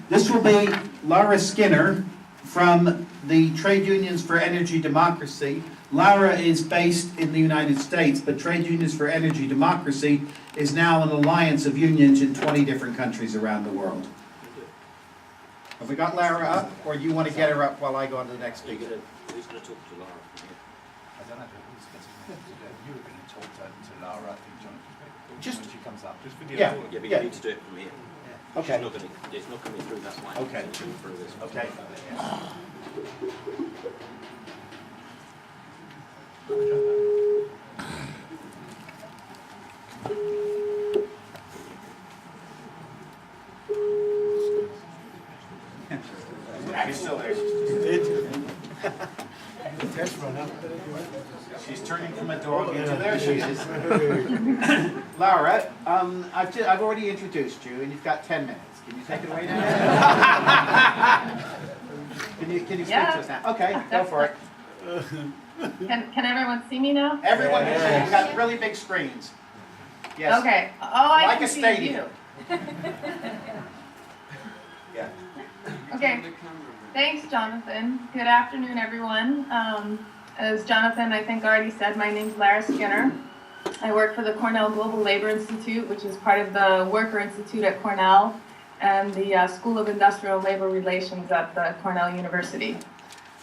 This will be Lara Skinner from the Trade Unions for Energy Democracy. Lara is based in the United States, but Trade Unions for Energy Democracy is now an alliance of unions in 20 different countries around the world. Have we got Lara up, or do you want to get her up while I go on to the next speaker? Who's going to talk to Lara? I don't know who's going to you were going to talk to Lara, I think, Jonathan. Just when she comes up. Just video. Yeah. Yeah, but you need to do it from here. Okay. It's not coming through that line. Okay. It's coming through this. Okay. She's still there. She's turning from a dog into there she is. Lara, I've already introduced you, and you've got 10 minutes. Can you take it away now? Can you speak to us now? Okay, go for it. Can everyone see me now? Everyone can see. You've got really big screens. Yes. Okay. Oh, I Like can a see stadium. you. Yeah. Okay. Thanks, Jonathan. Good afternoon, everyone. As Jonathan, I think, already said, my name's Lara Skinner. I work for the Cornell Global Labor Institute, which is part of the Worker Institute at Cornell and the School of Industrial Labor Relations at the Cornell University.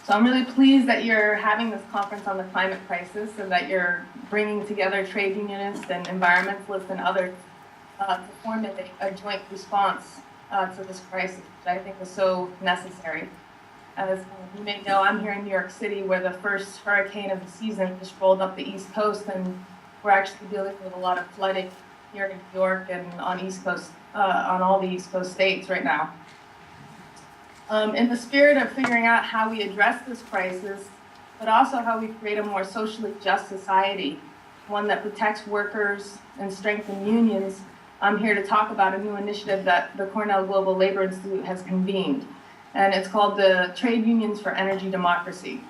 So I'm really pleased that you're having this conference on the climate crisis and that you're bringing together trade unionists and environmentalists and others to formulate a joint response to this crisis, which I think is so necessary. As you may know, I'm here in New York City, where the first hurricane of the season just rolled up the East Coast, and we're actually dealing with a lot of flooding here in New York and on East Coast, on all the East Coast states right now. In the spirit of figuring out how we address this crisis, but also how we create a more socially just society, one that protects workers and strengthens unions, I'm here to talk about a new initiative that the Cornell Global Labor Institute has convened. And it's called the Trade Unions for Energy Democracy.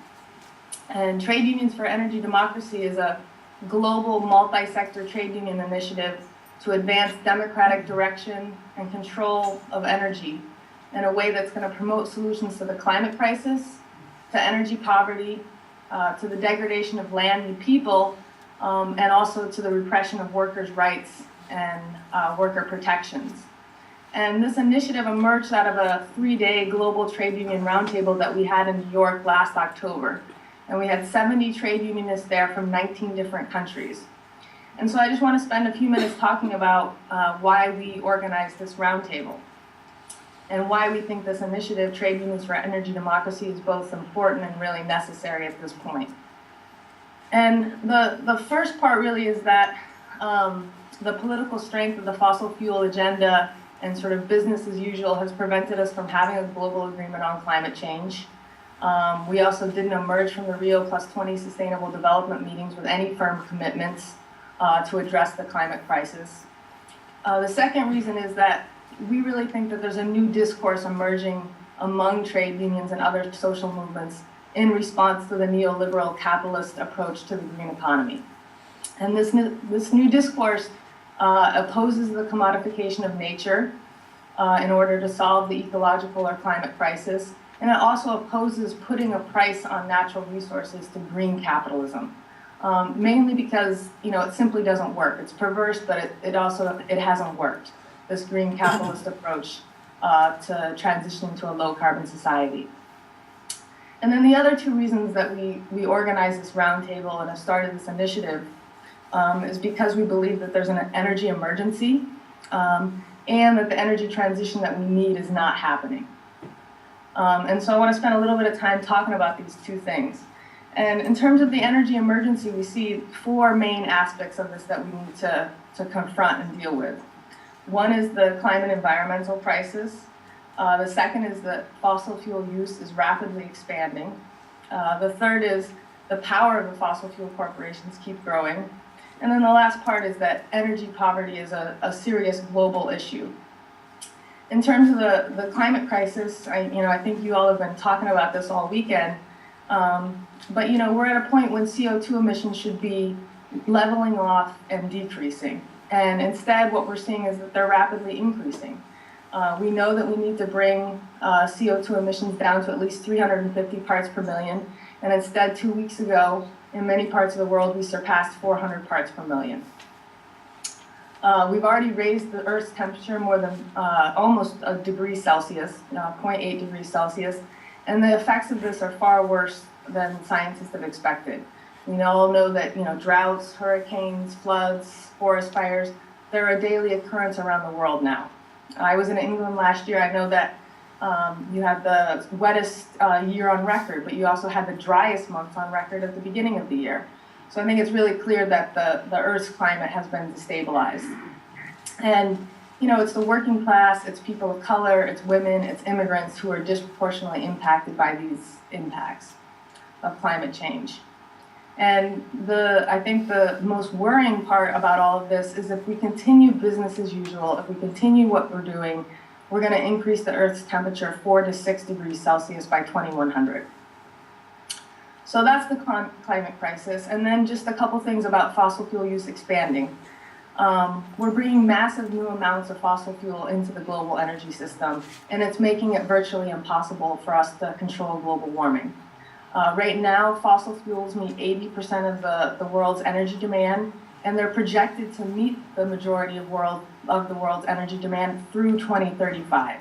And Trade Unions for Energy Democracy is a global multi-sector trade union initiative to advance democratic direction and control of energy in a way that's going to promote solutions to the climate crisis, to energy poverty, to the degradation of land and people, and also to the repression of workers' rights and worker protections. And this initiative emerged out of a 3-day global trade union roundtable that we had in New York last October. And we had 70 trade unionists there from 19 different countries. And so I just want to spend a few minutes talking about why we organized this roundtable and why we think this initiative, Trade Unions for Energy Democracy, is both important and really necessary at this point. And the first part really is that the political strength of the fossil fuel agenda and sort of business as usual has prevented us from having a global agreement on climate change. We also didn't emerge from the Rio+20 Sustainable Development meetings with any firm commitments to address the climate crisis. The second reason is that we really think that there's a new discourse emerging among trade unions and other social movements in response to the neoliberal capitalist approach to the green economy. And this new discourse opposes the commodification of nature in order to solve the ecological or climate crisis, and it also opposes putting a price on natural resources to green capitalism, mainly because it simply doesn't work. It's perverse, but it hasn't worked, this green capitalist approach to transition to a low carbon society. And then the other two reasons that we organized this roundtable and have started this initiative is because we believe that there's an energy emergency and that the energy transition that we need is not happening. And so I want to spend a little bit of time talking about these two things. And in terms of the energy emergency, we see 4 main aspects of this that we need to confront and deal with. One is the climate environmental crisis. The second is that fossil fuel use is rapidly expanding. The third is the power of the fossil fuel corporations keep growing. And then the last part is that energy poverty is a serious global issue. In terms of the climate crisis, I think you all have been talking about this all weekend, but we're at a point when CO2 emissions should be leveling off and decreasing. And instead, what we're seeing is that they're rapidly increasing. We know that we need to bring CO2 emissions down to at least 350 parts per million, and instead 2 weeks ago, in many parts of the world, we surpassed 400 parts per million. We've already raised the Earth's temperature more than almost a degree Celsius, 0.8 degrees Celsius, and the effects of this are far worse than scientists have expected. We all know that droughts, hurricanes, floods, forest fires, they're a daily occurrence around the world now. I was in England last year. I know that you had the wettest year on record, but you also had the driest months on record at the beginning of the year. So I think it's really clear that the Earth's climate has been destabilized. And it's the working class, it's people of color, it's women, it's immigrants who are disproportionately impacted by these impacts of climate change. And I think the most worrying part about all of this is if we continue business as usual, if we continue what we're doing, we're going to increase the Earth's temperature 4 to 6 degrees Celsius by 2100. So that's the climate crisis. And then just a couple things about fossil fuel use expanding. We're bringing massive new amounts of fossil fuel into the global energy system, and it's making it virtually impossible for us to control global warming. Right now, fossil fuels meet 80% of the world's energy demand, and they're projected to meet the majority of the world's energy demand through 2035.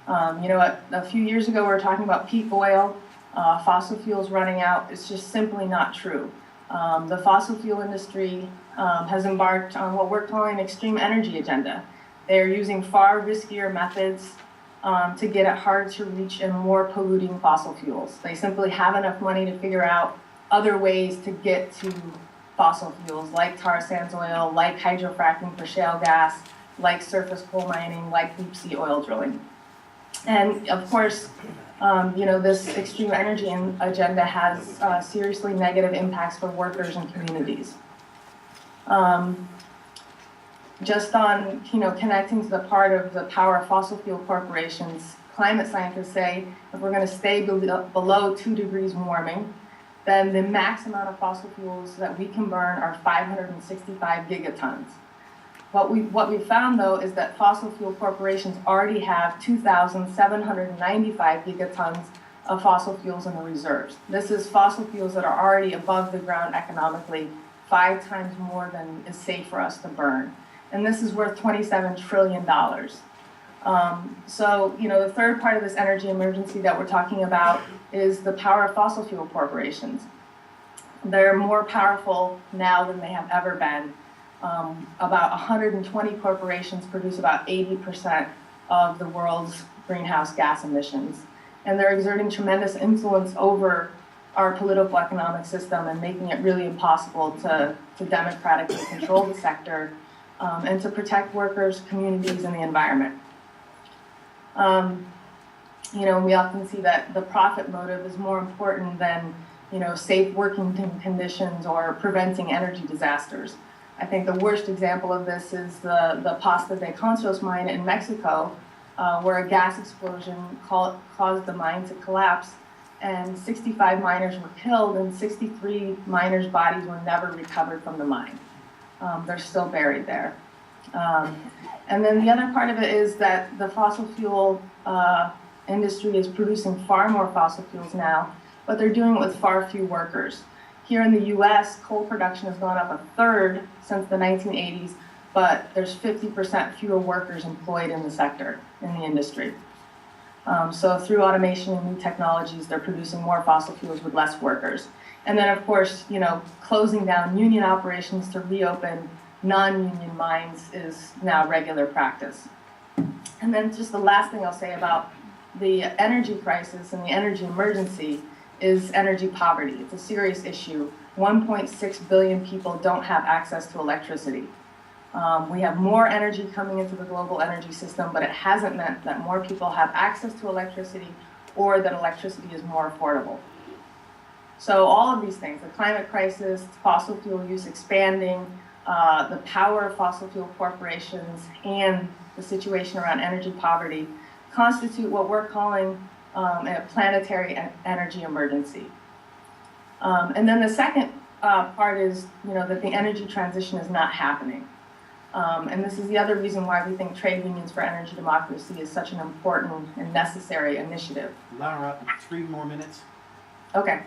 A few years ago, we were talking about peak oil, fossil fuels running out. It's just simply not true. The fossil fuel industry has embarked on what we're calling an extreme energy agenda. They're using far riskier methods to get at hard to reach and more polluting fossil fuels. They simply have enough money to figure out other ways to get to fossil fuels like tar sands oil, like hydrofracking for shale gas, like surface coal mining, like deep sea oil drilling. And of course, this extreme energy agenda has seriously negative impacts for workers and communities. Just on connecting to the part of the power of fossil fuel corporations, climate scientists say if we're going to stay below 2 degrees warming, then the max amount of fossil fuels that we can burn are 565 gigatons. What we found, though, is that fossil fuel corporations already have 2,795 gigatons of fossil fuels in the reserves. This is fossil fuels that are already above the ground economically, 5 times more than is safe for us to burn. And this is worth $27 trillion. So, the third part of this energy emergency that we're talking about is the power of fossil fuel corporations. They're more powerful now than they have ever been. About 120 corporations produce about 80% of the world's greenhouse gas emissions. And they're exerting tremendous influence over our political economic system and making it really impossible to democratically control the sector and to protect workers, communities, and the environment. We often see that the profit motive is more important than, safe working conditions or preventing energy disasters. I think the worst example of this is the Pasta de Conchos mine in Mexico, where a gas explosion caused the mine to collapse, and 65 miners were killed, and 63 miners' bodies were never recovered from the mine. They're still buried there. And then the other part of it is that the fossil fuel industry is producing far more fossil fuels now, but they're doing it with far few workers. Here in the US, coal production has gone up a third since the 1980s, but there's 50% fewer workers employed in the sector, in the industry. So through automation and new technologies, they're producing more fossil fuels with less workers. And then, of course, closing down union operations to reopen non-union mines is now regular practice. And then just the last thing I'll say about the energy crisis and the energy emergency is energy poverty. It's a serious issue. 1.6 billion people don't have access to electricity. We have more energy coming into the global energy system, but it hasn't meant that more people have access to electricity or that electricity is more affordable. So all of these things, the climate crisis, fossil fuel use expanding, the power of fossil fuel corporations, and the situation around energy poverty constitute what we're calling a planetary energy emergency. And then the second part is, that the energy transition is not happening. And this is the other reason why we think trade unions for energy democracy is such an important and necessary initiative. Lara, 3 more minutes. Okay.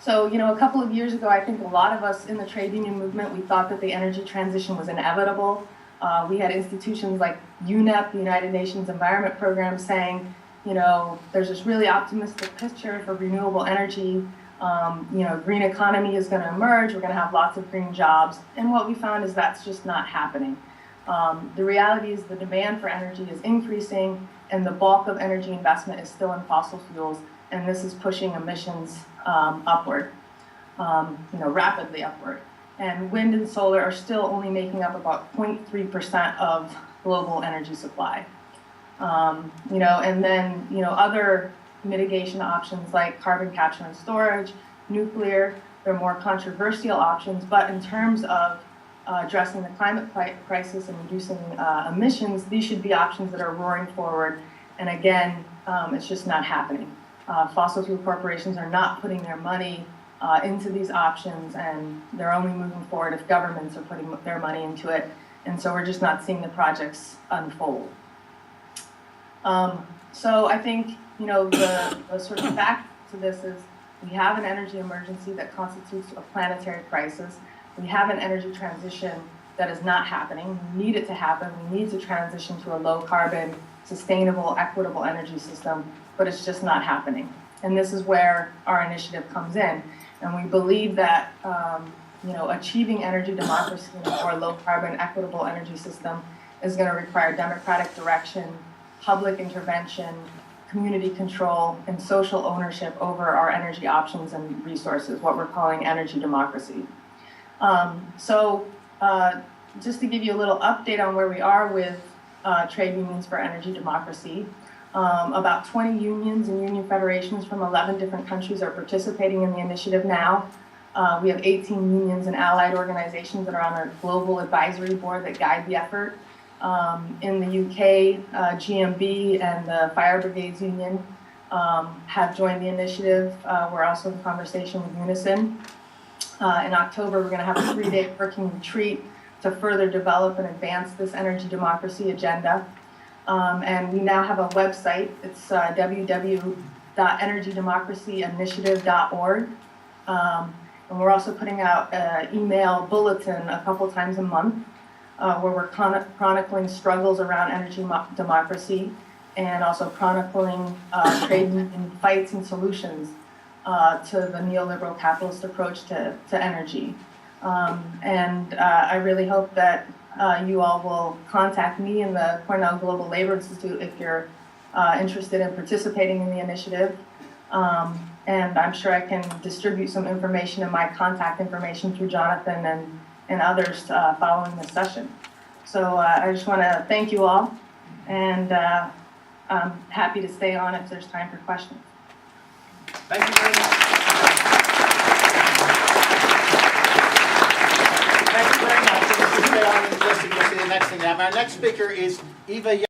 So, a couple of years ago, I think a lot of us in the trade union movement, we thought that the energy transition was inevitable. We had institutions like UNEP, the United Nations Environment Program, saying, there's this really optimistic picture for renewable energy. Green economy is going to emerge. We're going to have lots of green jobs. And what we found is that's just not happening. The reality is the demand for energy is increasing, and the bulk of energy investment is still in fossil fuels, and this is pushing emissions upward, rapidly upward. And wind and solar are still only making up about 0.3% of global energy supply. And then, other mitigation options like carbon capture and storage, nuclear, they're more controversial options, but in terms of addressing the climate crisis and reducing emissions, these should be options that are roaring forward. And again, it's just not happening. Fossil fuel corporations are not putting their money into these options, and they're only moving forward if governments are putting their money into it. And so we're just not seeing the projects unfold. So I think, the sort of fact to this is we have an energy emergency that constitutes a planetary crisis. We have an energy transition that is not happening. We need it to happen. We need to transition to a low-carbon, sustainable, equitable energy system, but it's just not happening. And this is where our initiative comes in. And we believe that, achieving energy democracy or a low-carbon, equitable energy system is going to require democratic direction, public intervention, community control, and social ownership over our energy options and resources, what we're calling energy democracy. Just to give you a little update on where we are with trade unions for energy democracy, about 20 unions and union federations from 11 different countries are participating in the initiative now. We have 18 unions and allied organizations that are on our global advisory board that guide the effort. In the UK, GMB and the Fire Brigades Union have joined the initiative. We're also in conversation with Unison. In October, we're going to have a 3-day working retreat to further develop and advance this energy democracy agenda. And we now have a website. It's www.energydemocracyinitiative.org. And we're also putting out an email bulletin a couple times a month where we're chronicling struggles around energy democracy and also chronicling trade union fights and solutions to the neoliberal capitalist approach to energy. I really hope that you all will contact me and the Cornell Global Labor Institute if you're interested in participating in the initiative. And I'm sure I can distribute some information and my contact information through Jonathan and others following this session. So I just want to thank you all, and I'm happy to stay on if there's time for questions. Thank you very much. Thank you very much. If you stay on and listen, you'll see the next thing. Now, our next speaker is Eva.